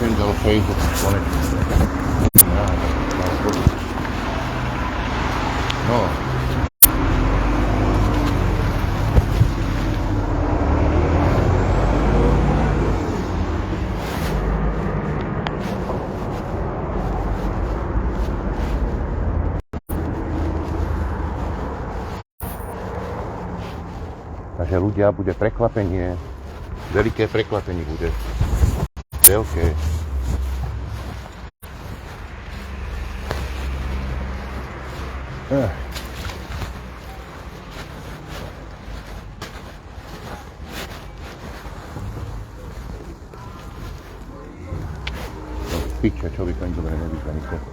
sem dal Facebook konečne. No. Takže ľudia, bude prekvapenie, veľké prekvapenie bude. Veľké. Piče, človek ani dobre nevidí nikoho.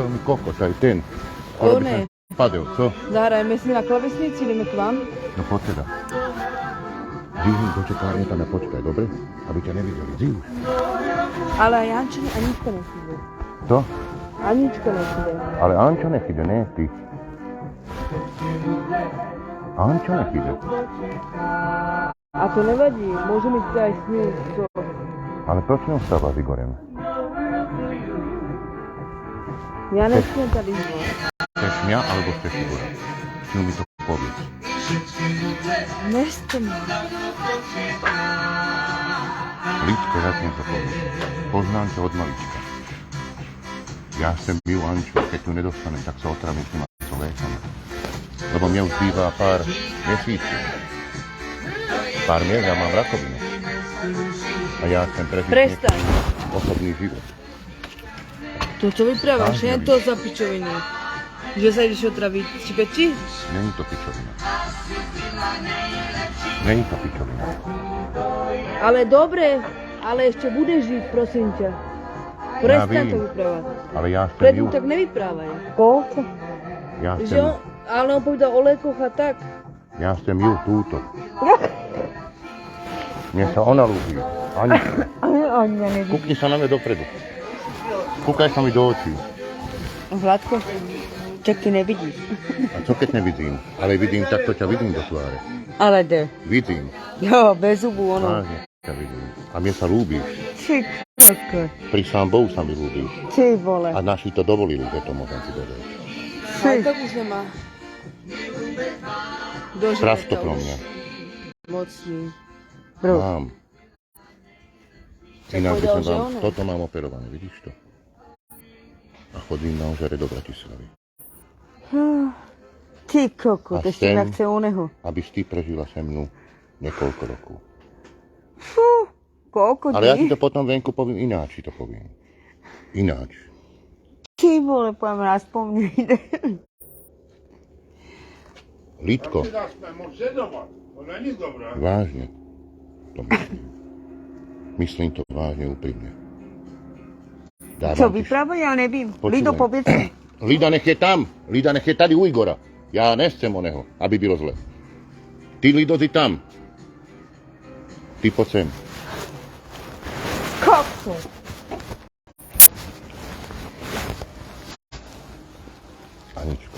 Mi kokos, aj ten. Skoro by som padel, co? Zahrajeme si na klavesnici, ideme k vám. No poď teda. Dýhni do čekárne tam a počkaj, dobre? Aby ťa nevideli. Dí už. Ale aj Anička nechýde. To? Anička nechýde. Ale Ančo nechýde, ne ty. Ančo nechýde. A to nevadí, môžeme ísť aj s ním. Ale proč neustáva s Igorem? Ja nechcem tady Igor. Chceš mňa, alebo chceš Igora? No mi to povedz. Nechcem. Lidko, ja som to povedz. Poznám ťa od malička. Ja chcem ju Anču, keď tu nedostanem, tak sa otravím s nima človekami. Lebo mne už býva pár mesícov. Pár mier, ja mám rakovinu. A ja chcem prežiť osobný život. To čo vyprávaš, nie to za pičoviny. Že sa ideš otraviť či peči? Není to pičovina. Není to pičovina. Ale dobre, ale ešte budeš žiť, prosím ťa. Prestaň to vyprávať. Ale ja chcem Preto ju. tak nevyprávaj. Koľko? Ja Že chcem, ale on povedal o lékoch a tak. ja chcem ju túto. Mne sa ona ľúbi. Anička. Ania nevidí. Kúkni sa na mňa dopredu. Kúkaj sa mi do očí. Hladko, čak ty nevidíš. A čo keď nevidím? Ale vidím, takto ťa vidím do tváre. Ale de. Vidím. Jo, bez zubu ono. Vážne ťa vidím. A mne sa ľúbíš. Ty kokos. Pri sám Bohu sa mi ľúbíš. Ty vole. A naši to dovolili, že to môžem ti povedať. Ale tak už nemá. Strav to pro mňa. Mocný. Mám. Inak by som povedal, že vám, ono. toto mám operované, vidíš to? A chodím na ožere do Bratislavy. Ty kokos, A ešte chcem- na chce oného. Aby si ty prežila se mnou niekoľko rokov. Fú, koľko Ale ja ti dní? to potom venku poviem ináč, ti to poviem. Ináč. Ty vole, poviem raz po mne ide. Lidko, To není dobré. vážne. To myslím. Myslím to vážne úprimne. Čo vyprávaj, ja nevím. Počúvaj. Lido, povedz. Lida nech je tam. Lida nech je tady u Igora. Ja nechcem oného, aby bylo zle. Ty Lido, si tam. Ty poď sem. Kokos. Aničko,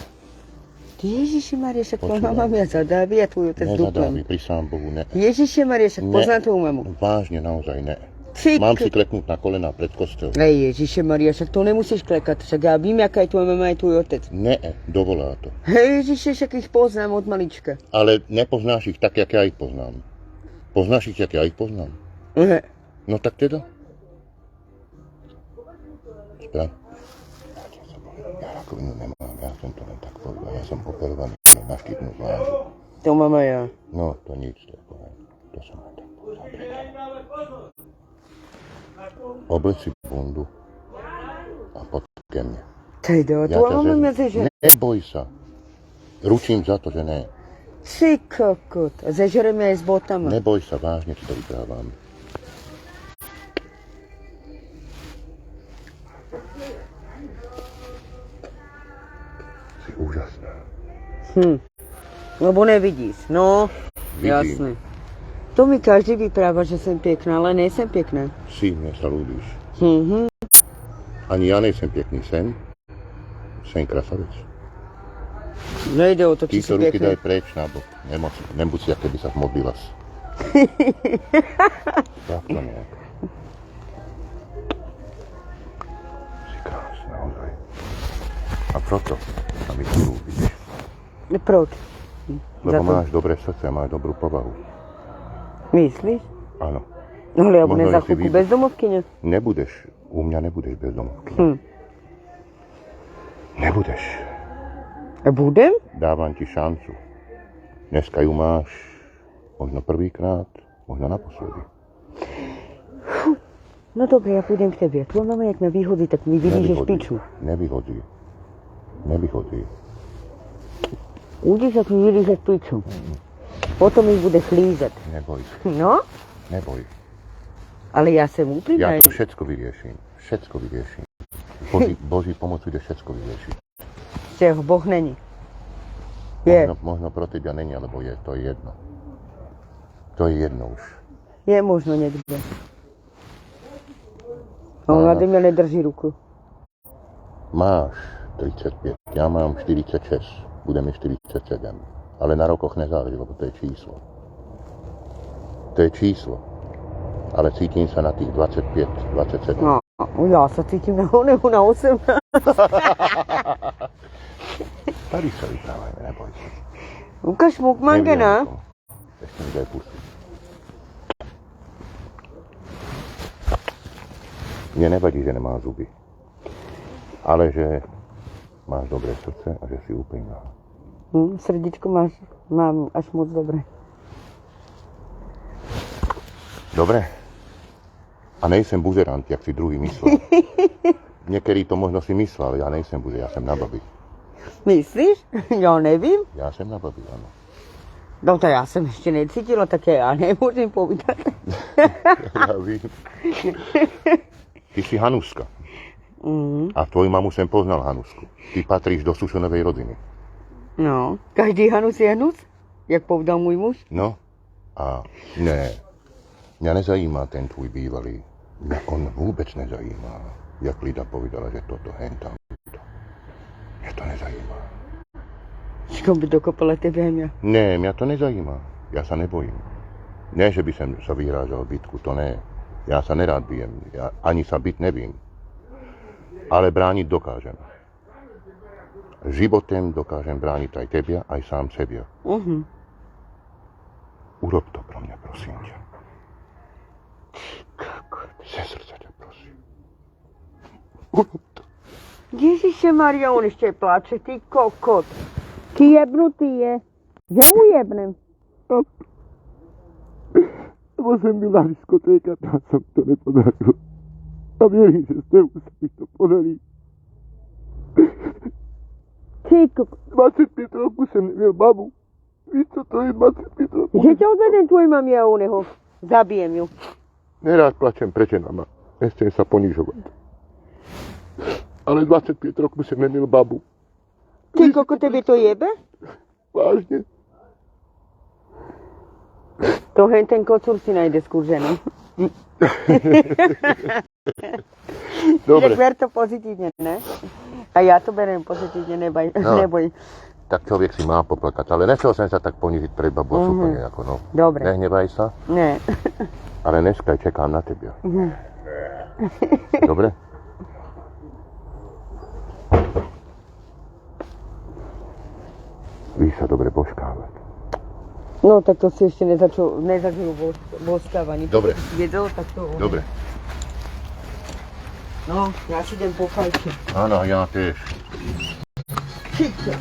Ježišimaria, však Počúvaj. tvoja mama mňa zadávi a tvoj otec nezadávaj, duplem. pri sám Bohu, ne. Ježišimaria, však Ne. poznám tvoju mamu. Vážne, naozaj ne. Ty Mám si k- kleknúť na kolená pred kostelom. Ježišimaria, však to nemusíš klekať, však ja vím, aká je tvoja mama aj tvoj otec. Ne, dovolá to. Ježiši, však ich poznám od malička. Ale nepoznáš ich tak, jak ja ich poznám. Poznáš ich, jak ja ich poznám? Ne. No tak teda. Sprav. Ja rakovinu nemám, ja som to len tak povedal. Ja som operovaný na štítnu žlázu. To mama ja. No, to nič, to je povedal. To som len tak povedal. Oblec si bundu a poď ke mne. Teda, Ja tvoja ťa mama mňa zežem. zeže. Neboj sa. Ručím za to, že ne. Ty kokot. A zežereme aj s botama. Neboj sa, vážne ti to vyprávam. Si úžasná. Lebo nevidíš, no. Vidím. Jasné. To mi každý vypráva, že som pekná, ale nejsem pekná. Si, mne sa ľúbíš. Mhm. Ani ja nejsem pekný. Sen krasavec. Nejde o to, či si Týchto ruky daj pekný. preč na bok. Nebuď si, aké by sa modlila. Takto nejak. Si krásna, ozaj. A proto sa mi tu ľúbiš. Proč? Lebo Za to. máš dobré srdce a máš dobrú povahu. Myslíš? Áno. No ale ja Možno budem za je si chvíľku výbuch. bezdomovkyňa. Nebudeš, u mňa nebudeš bezdomovky. Nebudeš. Budem? Dávam ti šancu. Dneska ju máš možno prvýkrát, možno naposledy. No dobre, ja pôjdem k tebe. Tvoj mama, jak ma vyhodí, tak mi vylížeš piču. Nevyhodí. Uvidíš, ak mi vylížeš piču. Potom ich budeš lízať. Neboj. No, Neboj. ale ja som úprimná. Ja to všetko vyrieším. Boží pomocou ide všetko vyriešiť. Čeho Boh není. Je. Možno pro teba není, alebo je, to je jedno. To je jedno už. Je možno niekde. On nade mňa nedrží ruku. Máš 35, ja mám 46, budeme 47. Ale na rokoch nezáleží, lebo to je číslo. To je číslo. Ale cítim sa na tých 25, 27. No, ja sa cítim na 18. Tady sa vyprávajme, neboj sa. Ukáž mu mangena. Ešte mi daj pustiť. Mne nevadí, že nemá zuby. Ale že máš dobré srdce a že si úprimná. Srdičko mám až moc dobré. Dobre? A nejsem buzerant, jak si druhý myslel. Niekedy to možno si myslel, ale ja nejsem buzer, ja som na babi. Myslíš? Ja nevím. Ja som na babi, áno. No to ja som ešte necítila, také ja nemôžem povedať. Ja vím. Ty si Hanuska. A tvoju mamu som poznal Hanusku. Ty patríš do Sušonovej rodiny. No, každý Hanus je Hanus, jak povedal môj muž. No, a ne. Mňa nezajíma ten tvůj bývalý. Mňa on vôbec nezajíma. Jak Lida povedala, že toto, hentam. Mňa to nezajíma. Čekom by dokopala tebe a mňa. Ne, mňa to nezajíma. Ja sa nebojím. Ne, že by som sa vyhrážal bitku, to ne. Ja sa nerád bijem. Ja ani sa byť nevím. Ale brániť dokážem. Životem dokážem brániť aj tebia, aj sám sebia. Urob to pro mňa, prosím ťa. Ze srdca ťa prosím. Urob to. Ježiše Maria, on ešte plače, ty kokot. Ty jebnutý je. Ja ujebnem. Lebo som byl na diskotéka, tam som to nepodaril. A viem, že s tebou sa mi to podarí. Ty kokot. 25 rokov som neviel babu. Víš, čo to je 25 rokov? Že ťa odvedem tvoj mami a oneho. Zabijem ju. Nerád plačem pre ženama. Nechcem sa ponižovať. Ale 25 rokov som neviel babu. Ty kokot, tebe to jebe? Vážne. To hen ten kocúr si nájde skôr ženu. Dobre. Tak ver to pozitívne, ne? A ja to beriem pozitívne, neboj. Tak človek si má poplakať, ale nechcel som sa tak ponižiť pred babou, úplne ako no. Dobre. Nehnevaj sa, Ne. ale dneska čekám na teba. Dobre? Víš sa dobre božkávať. No tak to si ešte nezažil boskávanie. Dobre. Viedol, tak to... Dobre. No, ja si idem po fajče. Áno, ja tiež. Čičo.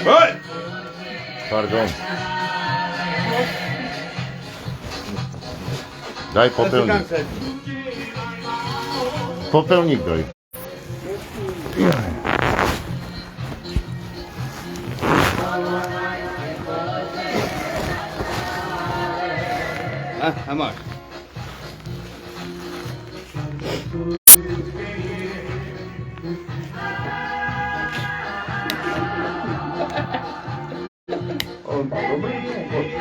Hej! Pardon. Daj popelník. Popelník daj. A máš. On má dobrý humor.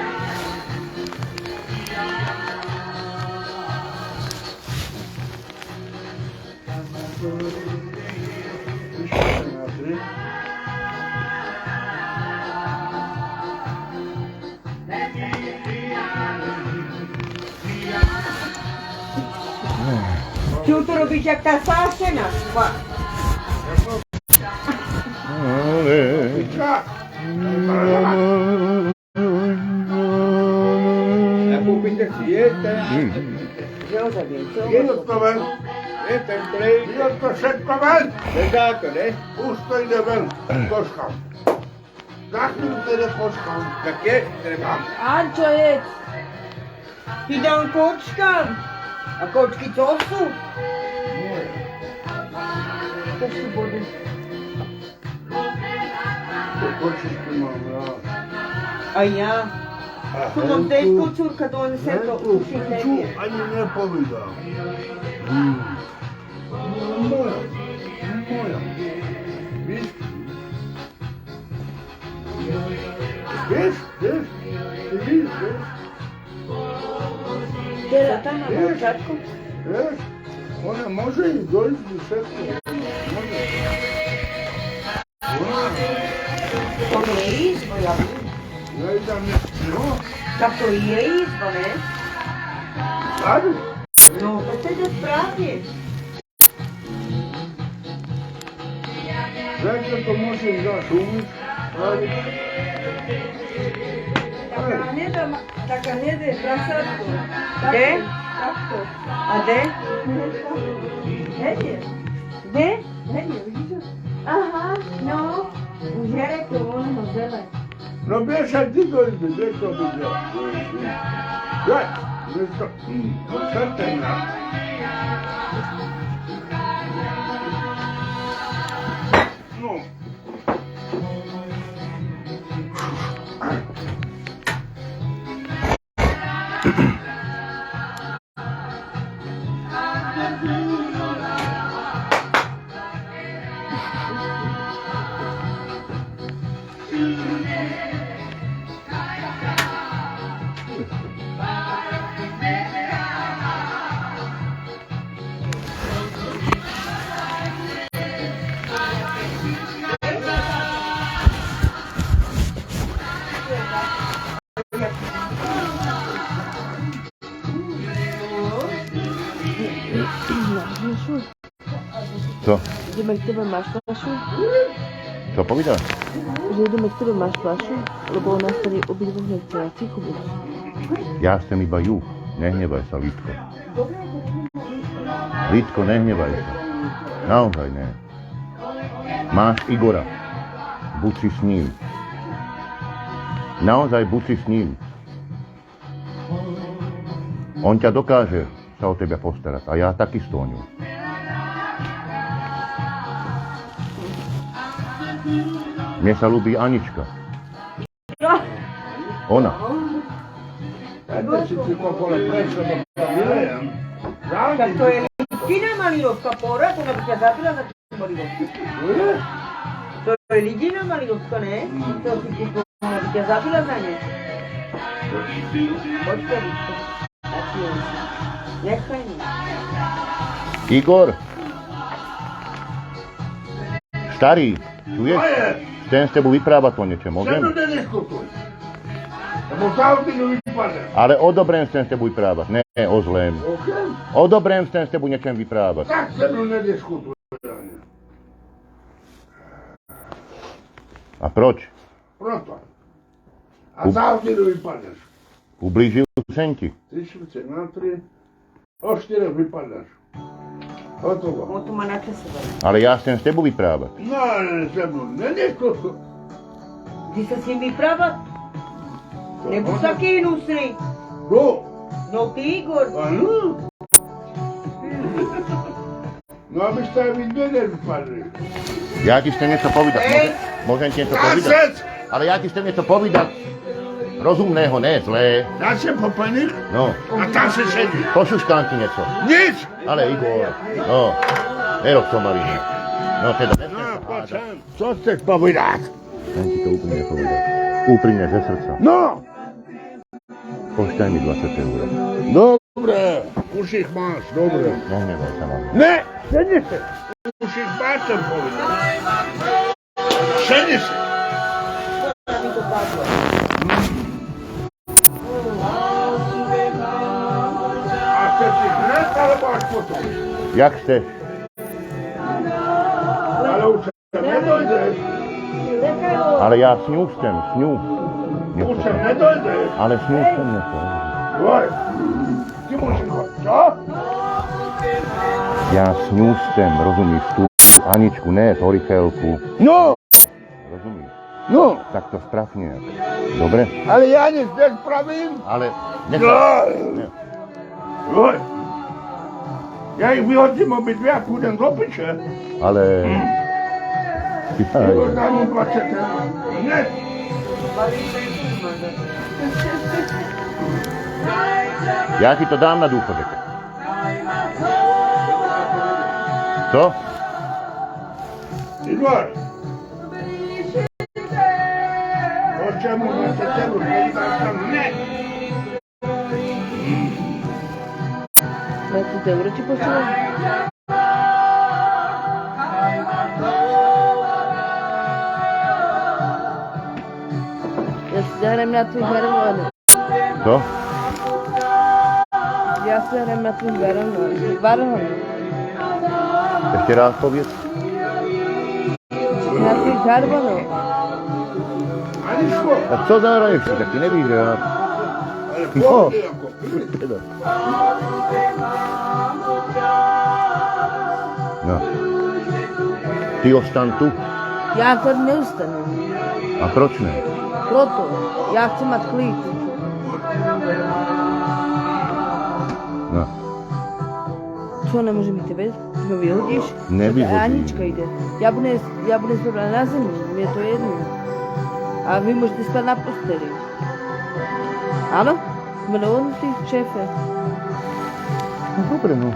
Čím to robíš, jak tá sášena? Nakúpite si jete. Že ho zabije, čo? Jednotko ven. Ten trej. Jednotko všetko ven. Nedá to, ne? Už to ide ven. Koškam. Za chvíľu teda koškam. Tak je, treba. Ančo, jedz. Ti dám kočkám. A kočky co sú? To sú body. To kočičky mám rád. A ja. Tu mám tež kocúrka, to on sa to uši Čo nevie. ani nepovedal. Moja. Moja. Víš? Vieš? Vieš? Ty víš? Vieš? Teda, Tam mám ovčatku. Vieš? Ona môže ísť do izby všetko. Môže. To nie je izbo, ja vím. Ja idem no. Tak to je izbo, ne? Tady. No, to teda správne. Zajtra to môžem dať umyť. Tady. Taká hnedé prasátko. Kde? Takto. A kde? Hnedé. Kde? Hnedé, vidíš to? Aha, no. Už je rekl, on ho zele. No vieš, aj ty do izby, vieš to byť. Daj. Vieš to. Srten na. No. Co? Ideme k tebe, máš fľašu? Co povídáš? Že ideme k tebe, máš fľašu? Lebo ona tady obidvoch nechcela. Ticho buď. Ja chcem iba ju. Nehnevaj sa, Lítko. Lítko, nehnevaj sa. Naozaj ne. Máš Igora. Buď si s ním. Naozaj buď si s ním. On ťa dokáže sa o teba postarať. A ja takisto o ňu. Mne sa ľúbi Anička. Ona. Dajte si ty kokole preč, lebo to milujem. Tak to je Lidina Malilovka, porad, ona by ťa zabila za tú Malilovku. To je Lidina Malilovka, ne? To si kúpil, ona by ťa zabila za ne. Poďte, Lidko. Taký on si. Nechaj mi. Igor. Starý, čuješ? Chcem s tebou vyprávať o niečom, Sem môžem? nediskutuj. Lebo z autinu vypadne. Ale o dobrém chcem s tebou vyprávať, ne o zlém. OK? O dobrém chcem s tebou niečom vyprávať. Tak se mnou nediskutuj. A proč? Proto. A z autinu vypadneš. Ublížil sem ti. 3/4 na 3. O 4 vypadneš. Hotovo. On tu má načasované. Ale ja chcem s tebou vyprávať. No, ale se mnou nediskutuj. Ty sa s ním vyprávať? Nebuď taký hnusný. Kto? No ty, Igor. Áno. No, aby ste aj vy dve nevypadli. Ja ti chcem niečo povedať. Hej. Môžem ti niečo povedať? Zasec! Ale ja ti chcem niečo povedať. Rozumného, ne zlé. Dá se popanik No, a tam se sedí. pošuškám ti niečo. Nic! Ale Igor, no, nerob to malý. No teda, No, nechcem sa poď hádať. sem. Co chceš povedať? Chcem ti to úprimne povedať. Úprimne ze srdca. No! Poštaj mi 20 eur. Dobre, už ich máš, dobre. Nehnevaj sa ma. Ne, sedni si. Už ich máš, som povedal. Sedni si. Mi to padlo. A chceš ich hned, alebo až potom? Jak chceš? Ale už sem nedojdeš. Ale ja s ňou chcem, s ňou. Už sem nedojdeš. Ale s ňou chcem niečo. Oj, ty musíš chodiť, čo? Ja s ňou chcem, rozumíš, tú Aničku, ne, Torichelku. No, Rozumíš? no, Tak to sprav nejak. Dobre? ale ja nic nespravím. Ale No. nechaj. Oj, ja ich vyhodím obidve a pôjdem do piče. Ale... Ty ho dám mu 20 eur. Ne, Ja ti to dám na dôchodek. Co? Igor. O čemu 20 eur? Nedáš tam, ne. 20 euro ti pošlem. Ja si zahrajem na tvých baronov. Co? Ja si zahrajem na tvých baronov. Ešte raz povedz. Na tvých baronov. Aničko, A co zahraješ si? Tak ty nevíš, že ja... ale No. pohodlí ako. Teda. No. Ty ostan tu. Ja tady neustanem. A proč ne? Proto. Ja chcem mať klid. No. Čo, nemôžem ísť tebe? No vyhodíš? Nevyhodím. Anička ide. Ja budem spať na zemi. Mne je to jedno. A vy môžete spať na posteli. Áno? Sme dohodnutí, šéfe. No dobre, no.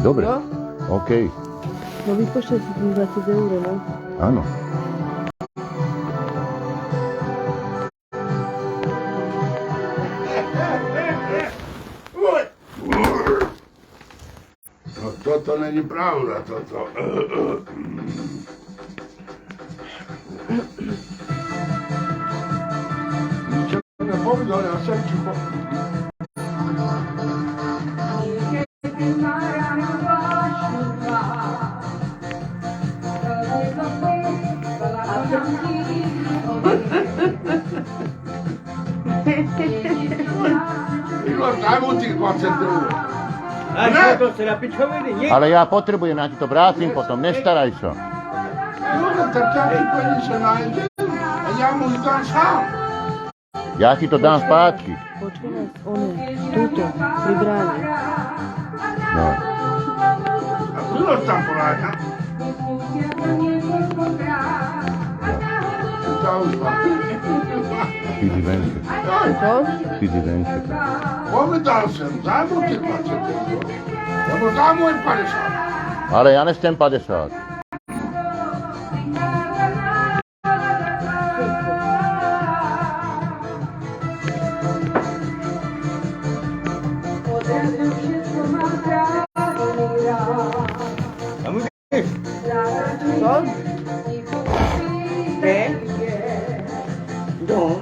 Dobre. Jo? OK. No vypočte si tým 20 eur, no. Áno. Oj. No, toto není pravda, toto. Ničo nepovedal, ja som ticho. Igor, daj mu tých 20 eur. A čo to si na pičoviny? Nie. Ale ja potrebujem, ja ti to vrátim potom, nestaraj sa. Igor, tak ja ti peniaze nájdem a ja mu ich dám sám. Ja ti to dám zpátky. Počkaj nás, one, túto, pri bráne. No. A bylo tam poráďa. To už mám. Idi venče. Čo? Idi venče. Povedal som, daj mu tých 20 eur. Ja mu dám môj 50. Ale ja nechcem 50. Čo? Kde? Dom?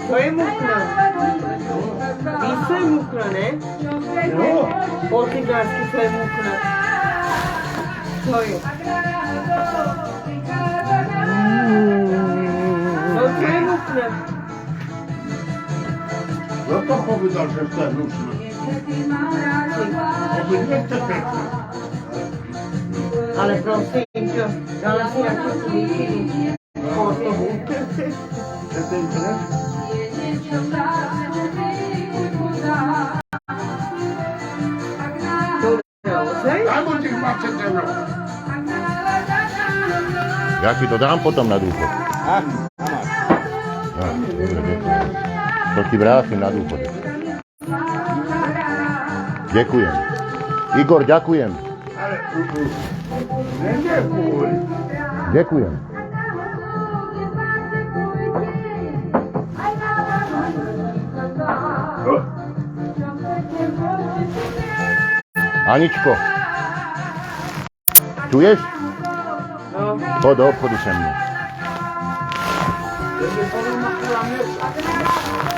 To je mukna. Víš, co je mukna, ne? No, Po cigársky, co je mukna. Co je? No, co je mukna? kto to povedal, že to je hnusné? Obidve ste pekné. Ale prosím ťa, dala si jakúsi výkyvu. Kotovu. Že to je internet? Daj mu tých 20 eur. Ja ti to dám potom na dôchod. Áno. No, dobre, ďakujem. To ti vrátim na dôchodek. Ďakujem. Igor, ďakujem. Ale neďakuj. Ďakujem. Aničko, čuješ? No, Poď do obchodu se mnou.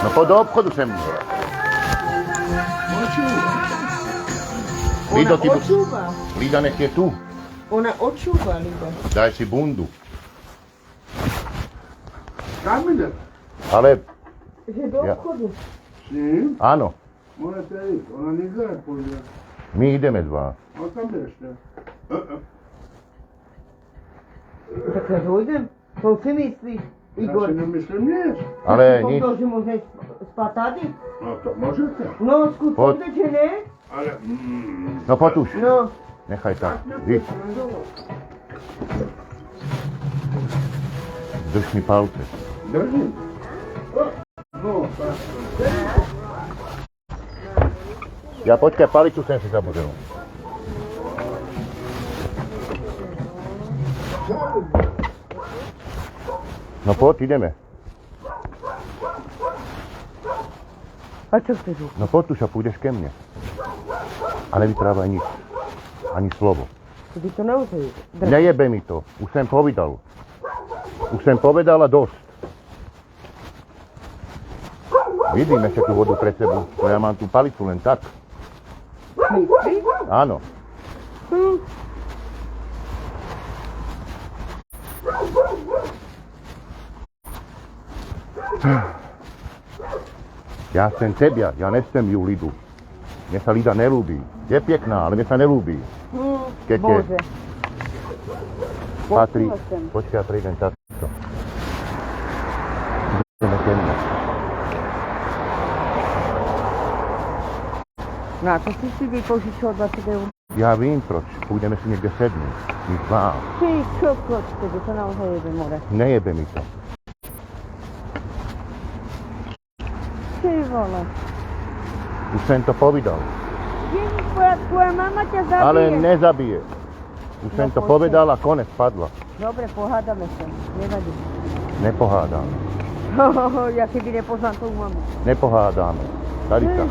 No poď do obchodu se mnou. ona Lido, ty očúva. Lida nech je tu. Ona očúva, Lido. Daj si bundu. Kam ide? Ale, Že do Ja. obchodu. S ním? áno, Môžete ísť. Ona nikto nepôjde. my ideme dva. A tam ešte. Tak ja dojdem. To si myslíš, Ja Igor? si nemyslím nič. Ale nič. To, že môžeme spať tady? No to môžete. No, skús Poď. povedať, že ne? Ale... No poď už. No, Nechaj tak. Vy. Drž mi palce. Držím. No, tak. Ja počkaj, palicu sem si zabudol. No poď, ideme. a čo chceš? No poď už a pôjdeš ke mne. A nevyprávaj nič. Ani slovo. Ty by to naozaj drž. Nejebe mi to. Už som povedal. Už som povedal a dosť. Vidím ešte tú vodu pred sebou. To ja mám tú palicu len tak. Myslíš? Áno. Ja chcem tebia, ja nechcem ju Lidu. Mne sa Lida nelúbí. Je pekná, ale mne sa nelúbí. Keke. Bože. Patrí. Počula som. Počkaj, ja prejdem takto. Ideme ke mne. No a to si vypožičal 20 eur. Ja vím proč. Pôjdeme si niekde sednúť. My dva. Ty kokos, tebe to naozaj jebe more. Nejebe mi to. Ty vole. Už som to povedal. Ježiš, tvoja mama ťa zabije. Ale nezabije. Už som No to poďte. povedal a konec padla. Dobre, pohádame sa. Nevadí. Nepohádame. Ja keby nepoznám tú mamu. Nepohádame. Tady sa.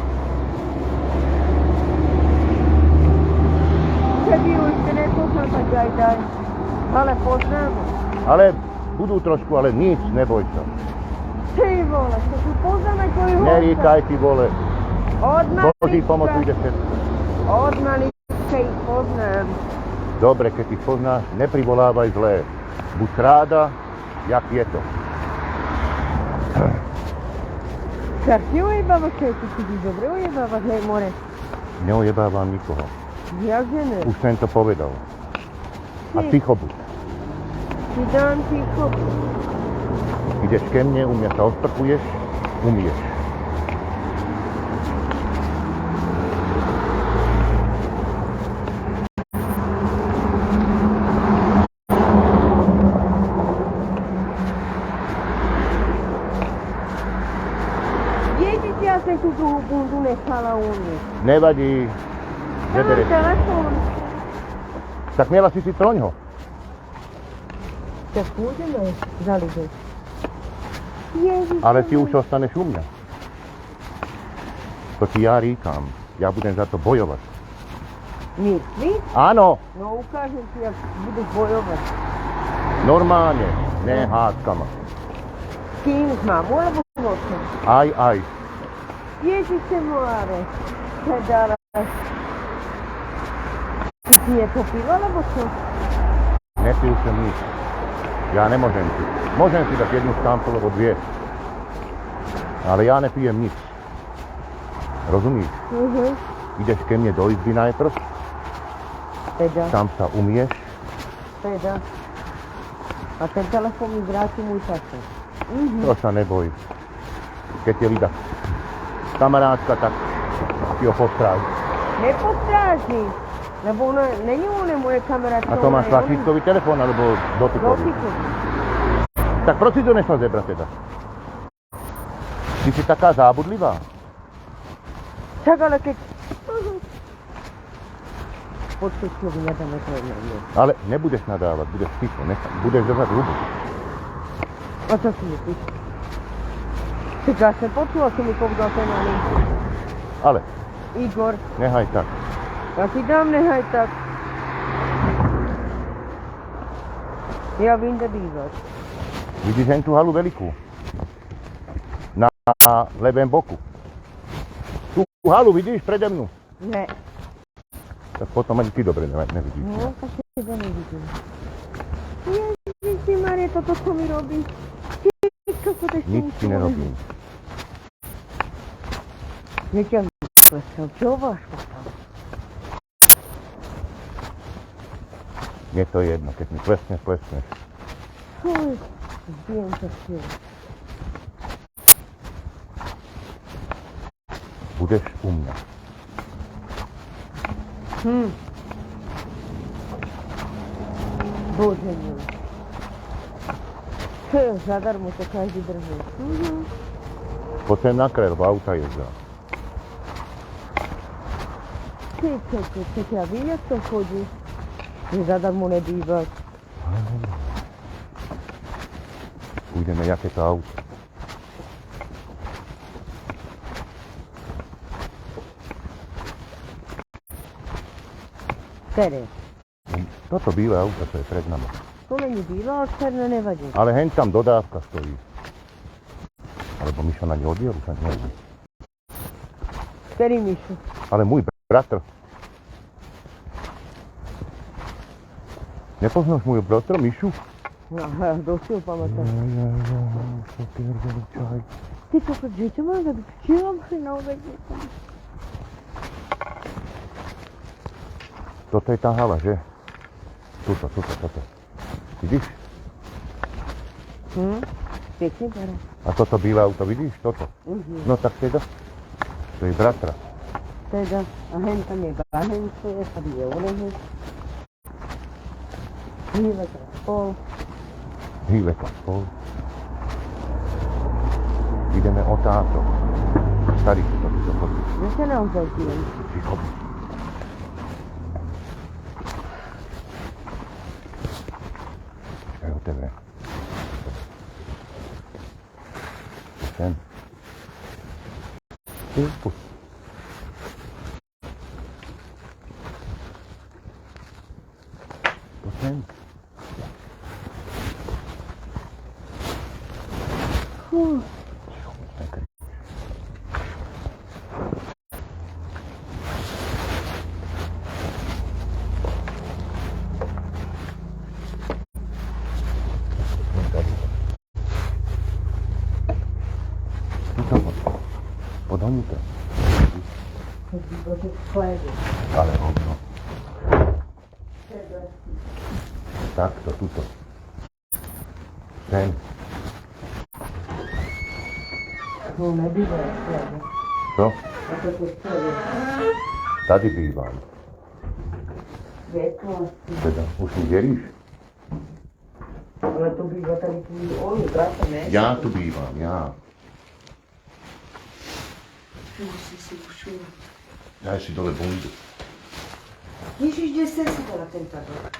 Keby ju ešte nepoznám, tak aj daj. Ale poznám. Ale budú trošku, ale nič, neboj sa. Ty vole, to tu poznáme tvoju holka. Neríkaj ty vole. Od Boží pomoc malička. ide všetko. Od malička ich poznám. Dobre, keď ich poznáš, neprivolávaj zlé. Buď ráda, jak je to. Tak ti ujebávaš, keď ty si dobre ujebávaš, hej more. Neojebávam nikoho. Jakže ne? Už som to povedal. A ticho buď. Ti dám ticho. Ideš ke mne, u mňa sa osprchuješ, umieš. Ježiš, ja som tú druhú bundu nechala u mne. Nevadí. Mám Nebereš. telefón. Tak miela si troňho. Tak pôjdeme za ľuďom. Ježiš. Ale ty už ostaneš u mňa. To ti ja říkam. Ja budem za to bojovať. Myslíš? Áno, No ukážem ti, jak budeš bojovať. normálne, ne hádkama. S kým? S mamou alebo s otcom? Aj. Ježiše moláre. Pedara. Ty si nepopil, alebo čo? Nepil som nič. Ja nemôžem si. Môžem si dať jednu štampu, alebo dve. Ale ja nepijem nič. Rozumíš? Ideš ke mne do izby najprv, Teda, tam sa umieš, teda. A ten telefon mi vráti môj tato. to sa neboj. Keď je Lida kamarátka, tak ti ho postráž. Nepostrážni, lebo ona, není ona moje kamarátka. A to máš tlačítkový telefón, alebo dotykový? Dotykový. Tak proč si to nešla zebrať teda? Ty si taká zábudlivá. Tak ale keď... počuť, čo vynadáme to jedno. Ale nebudeš nadávať, budeš ticho, budeš držať hubu. A čo si myslíš? Ty ja som počula, čo mi povedal ten oný. Ale Igor, nehaj tak. ja ti dám, nehaj tak. Ja vím, kde bývaš. Vidíš jen tú halu veľkú? Na levém boku. Tú halu vidíš prede mnou? Ne. Tak potom ani ty dobre nevidíš. No, tak teba nevidím. Ježiši Maria, toto čo mi robíš? Ty, čo to ešte Nic ti nerobím. Neťa plesal, čo váš potom? Je to jedno, keď mi plesneš. Oj, zbijem to s tebou. Budeš u mňa. Bože môj. Čo je zadarmo, to každý drží. Poď sem na krel, v auta jezdá. Ty, ja vím, jak to chodí. Že zadarmo nebývať. Pôjdeme, jaké to auto. Ktoré? Toto bílé auto, to je pred nami. To není býva, ale černé nevadí. Ale hen tam dodávka stojí. Alebo Mišo na ňu odjel, už ani neviem. Ktorý Mišu? Ale môj bratr. Nepoznáš môjho bratra, Mišu? No, dosť si ho pamätám. Čaj. Ty čo, že čo mám robiť? Či mám si na obede? Toto je tá hala, že? Tuto. Vidíš? Pekne bere. A toto bílé auto, vidíš? Toto. No tak teda. To je bratra. Teda, a hen tam je bahence, tady je onehe. Hýleka spol. Hýleka spol. Ideme o táto. Starý si to chodí. Že sa naozaj pijem. Ticho. Počkaj, otevre. Sem. Pust. Sem. Podhoníte. Ale hovno. Takto, tuto. Ten. No, nebýva, ja. Čo? A to je celé. Tady bývam. Větlo. Teda, už mi věríš? Ale to bývá tady tvůj on, bratr, ne? Já tu bývam, já. Daj si dole bundu. Ježiš, kde jsi si dala ten tabak?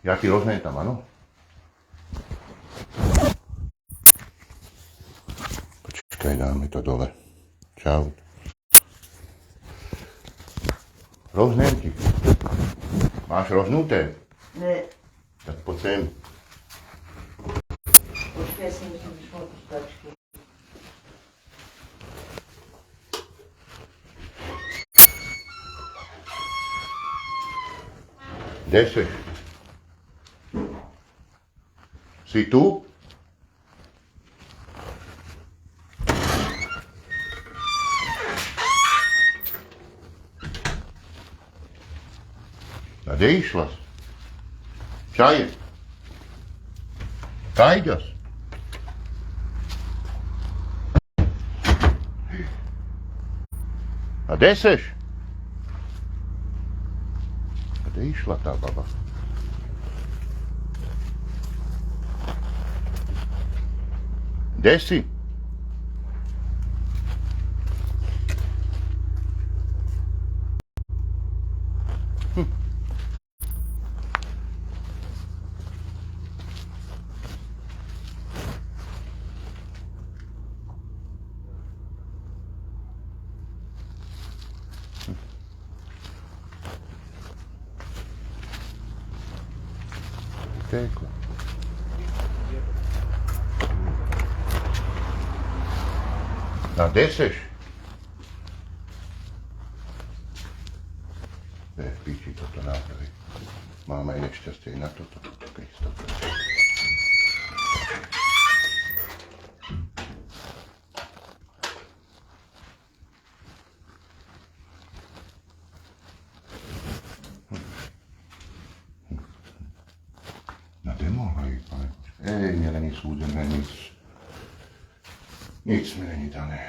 Já ti roznétam, ano? Počkej, dáme to dole. Čau. Rozném ti. Máš roznuté? Ne. Tak pojď sem. Počkej, si musím vyšlo tu stačky. Kde jsi? Jsi tu? A kde išla? Čaje? Kajďas? A kde seš? A kde išla tá baba? Kde si? Utekla. A kde seš? Píči toto nápravi. Máme aj nešťastie na toto. Kristo. Na demo, hej, pane. Nelení súdené, nic mi není dané.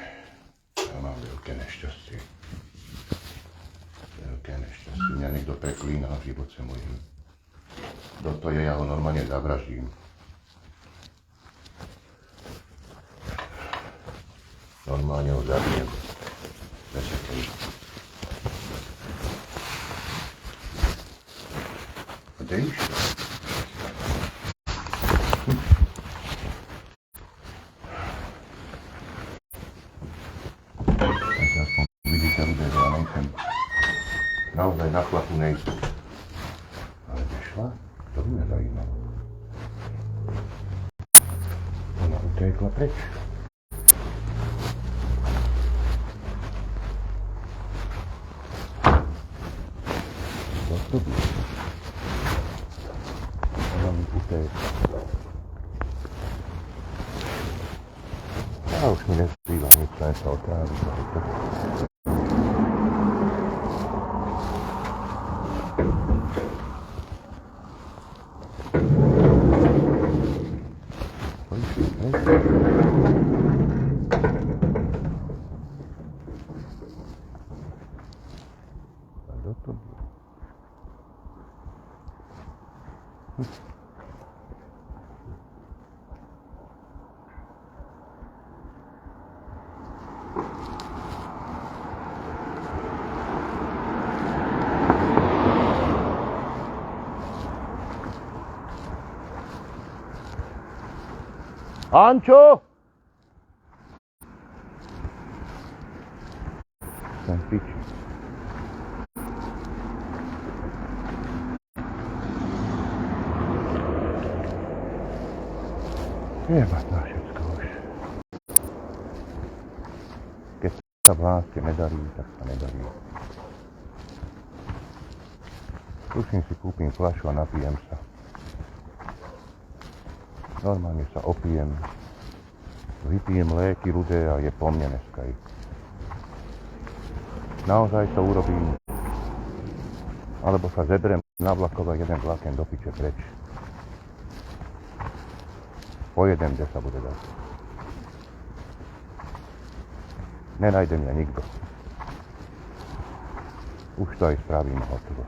Ja mám veľké nešťastie. Veľké nešťastie. Mňa niekto preklína v živote mojím. Kto to je, ja ho normálne zavraždím. Normálne ho zabijem. Zasekej. Kde išiel? Vidíte ľudia, že ja nejsem naozaj na chlapu nejsem. Ale kde šla? To by mňa zajímalo. Ona utekla preč. Co to bude? Ona mi utekla. A už mi nezbýva nič, len sa otráviť. Ančo! Ten piči. Jebať na všetko už. Keď sa v láske nedarí, tak sa nedarí. Tuším si kúpim fľašu a napijem sa. Normálne sa opijem, vypijem léky ľudé a je po mne dneskaj. Naozaj to urobím, alebo sa zedrem na vlakov a jeden vlaken do piče preč. Pojedem, kde sa bude dať. Nenajde mňa nikto. Už to aj spravím hotovo.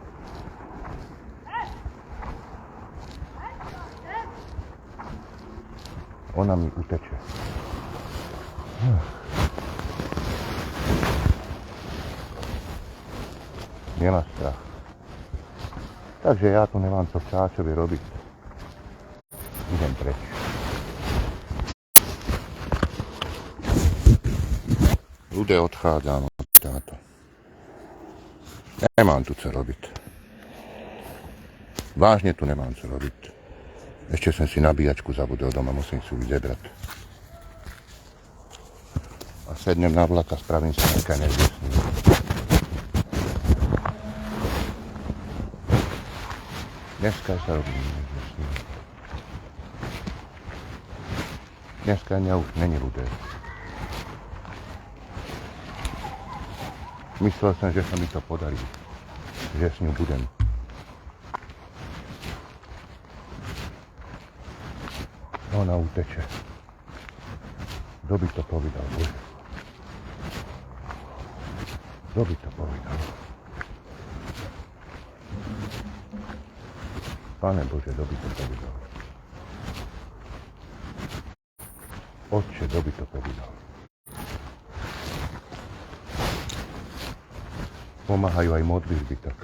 Ona mi uteče. Miela strach. Takže ja tu nemám čo v Čáčovi robiť. Idem preč. Ľudia odchádzam od táto. Nemám tu čo robiť. Vážne tu nemám čo robiť. Ešte som si nabíjačku zabudol doma, musím si ju zebrať. A sednem na vlak a spravím si nejaké nezvesný. Dneska sa robím nezvesný. Dneska mňa už není ľudé. Myslel som, že sa mi to podarí. Že s ňou budem. Ona uteče. Kto by to povedal, Bože? Kto by to povedal? Pane Bože, kto by to povedal? Otče, kto by to povedal? Pomáhajú aj modlitby, tak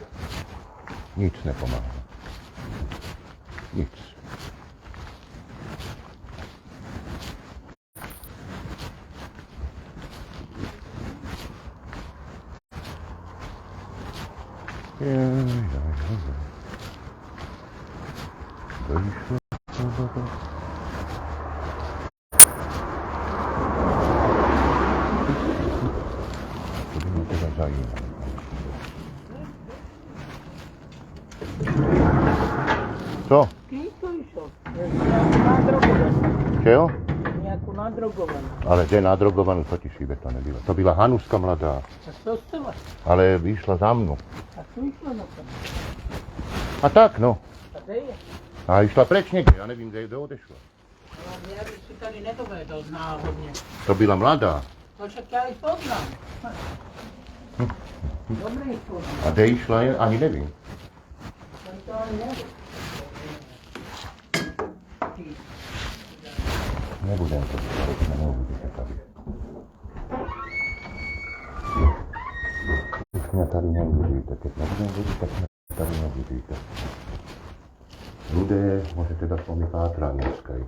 nič nepomáha. Nic. Došlo. To by ma teda zajímalo. Co? Kýto išiel. Nadrogovanú. Čeho? Nejakú nadrogovanú. Ale kde nadrogovanú, to ti šíbe to nebyla. To byla Hanuska mladá, A co stala? ale vyšla za mnou. A tu išla na tom. A tak, no. A kde je? A išla preč niekde, ja nevím, kde odešla. No, ja by si tady nedovedol náhodne. To byla mladá. To však ja ich poznám. Dobre ich poznám. A kde išla, ani nevím. Len to ani neviem. Nebudem to říkat, neubudete tady. Už mě tady neudíte, keď nebudem budit, tak mě tady neudíte. Ľudé, môžete dať po mne pátranie dneska.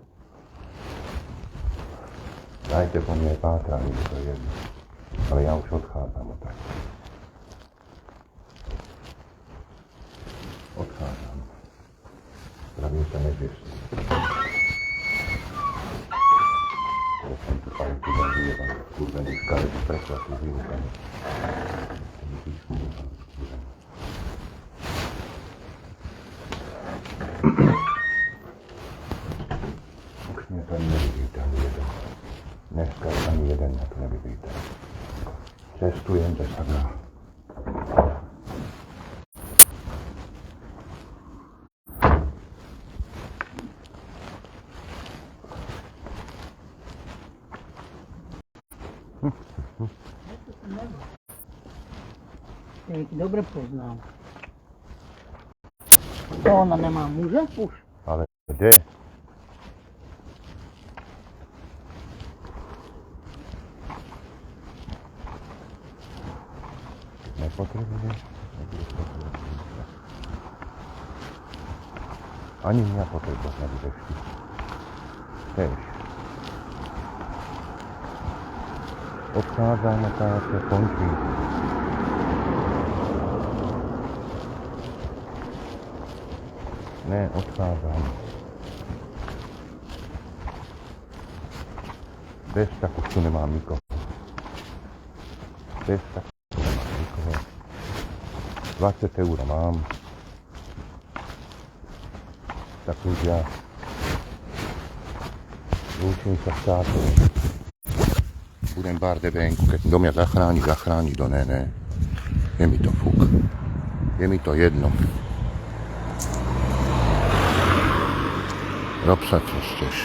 Dajte po mne pátranie, to je jedno. Ale ja už odchádzam od tak. Odchádzam. Pravím sa nežesný. Ja som tu palicu zažívam, skurvený škaret, preklasný výrukami. Už mě tady nevidíte ani jeden. Dneska ani jeden mě tu nevidíte. Cestujem ze Sagra. Ja ich dobre poznám. To ona nemá muža už? Ale kde? Nepotrebuje? Ani mňa potrebovať nebudeš ty. Tež. Odchádzam a táte, končí. Ne, odchádzam. Bez tak už tu nemám nikoho. Bez tak tu nemám nikoho. 20 eur mám. Tak už ja lúčim sa s tátou. Budem bárde venku, keď kto mňa zachráni, kto ne. Je mi to fuk. Je mi to jedno. Rob sa, čo chceš.